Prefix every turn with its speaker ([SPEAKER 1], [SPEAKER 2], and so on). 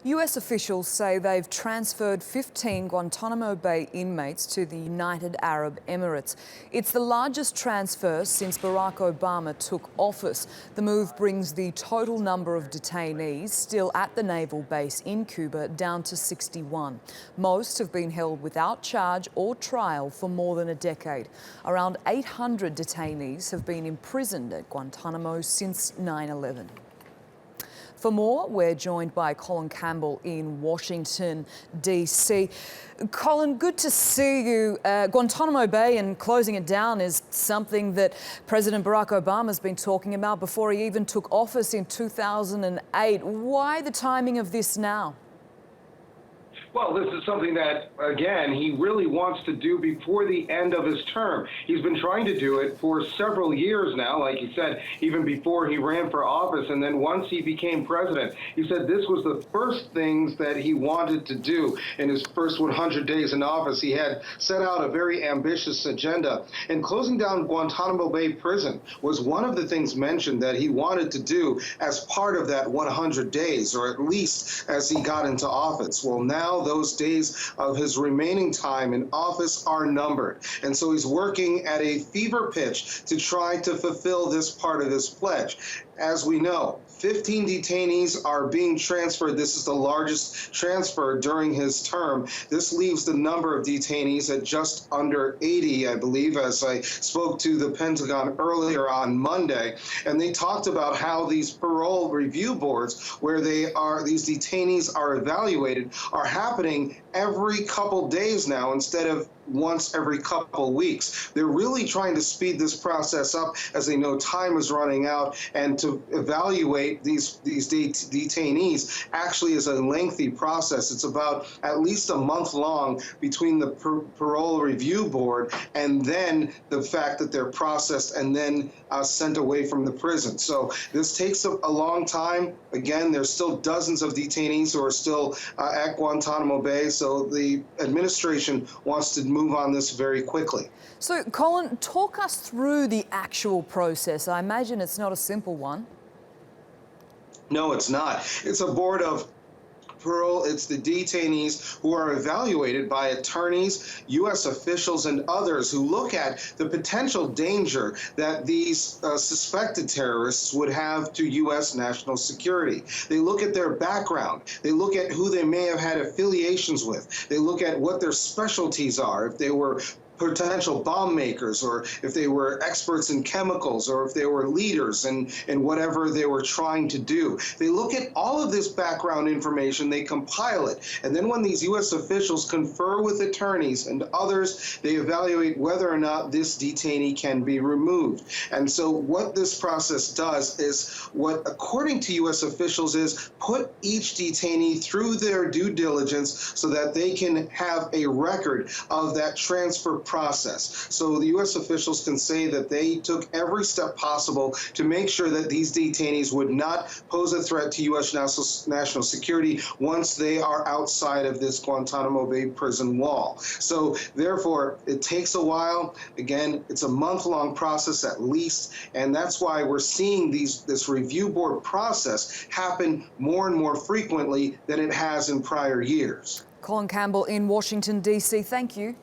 [SPEAKER 1] US officials say they've transferred 15 Guantanamo Bay inmates to the United Arab Emirates. It's the largest transfer since Barack Obama took office. The move brings the total number of detainees still at the naval base in Cuba down to 61. Most have been held without charge or trial for more than a decade. Around 800 detainees have been imprisoned at Guantanamo since 9/11. For more, we're joined by Colin Campbell in Washington, D.C. Colin, good to see you. Guantanamo Bay and closing it down is something that President Barack Obama's been talking about before he even took office in 2008. Why the timing of this now?
[SPEAKER 2] Well, this is something that, again, he really wants to do before the end of his term. He's been trying to do it for several years now, like he said, even before he ran for office. And then once he became president, he said this was the first things that he wanted to do in his first 100 days in office. He had set out a very ambitious agenda. And closing down Guantanamo Bay prison was one of the things mentioned that he wanted to do as part of that 100 days, or at least as he got into office. Well, now those days of his remaining time in office are numbered. And so he's working at a fever pitch to try to fulfill this part of his pledge. As we know, 15 detainees are being transferred. This is the largest transfer during his term. This leaves the number of detainees at just under 80, I believe, as I spoke to the Pentagon earlier on Monday. And they talked about how these parole review boards, where these detainees are evaluated, are happening every couple days now instead of once every couple weeks. They're really trying to speed this process up as they know time is running out, and to evaluate these detainees actually is a lengthy process. It's about at least a month long between the parole review board and then the fact that they're processed and then sent away from the prison. So this takes a long time. Again, there's still dozens of detainees who are still at Guantanamo Bay, so the administration wants to move on this very quickly.
[SPEAKER 1] So, Colin, talk us through the actual process. I imagine it's not a simple one.
[SPEAKER 2] No, it's not. It's a board of parole. It's the detainees who are evaluated by attorneys, U.S. officials, and others who look at the potential danger that these suspected terrorists would have to U.S. national security. They look at their background. They look at who they may have had affiliations with. They look at what their specialties are, if they were potential bomb makers, or if they were experts in chemicals, or if they were leaders in whatever they were trying to do. They look at all of this background information, they compile it, and then when these U.S. officials confer with attorneys and others, they evaluate whether or not this detainee can be removed. And so what this process does is, what according to U.S. officials is, put each detainee through their due diligence so that they can have a record of that transfer process. So the U.S. officials can say that they took every step possible to make sure that these detainees would not pose a threat to U.S. national security once they are outside of this Guantanamo Bay prison wall. So therefore, it takes a while. Again, it's a month-long process at least, and that's why we're seeing this review board process happen more and more frequently than it has in prior years.
[SPEAKER 1] Colin Campbell in Washington, D.C. Thank you.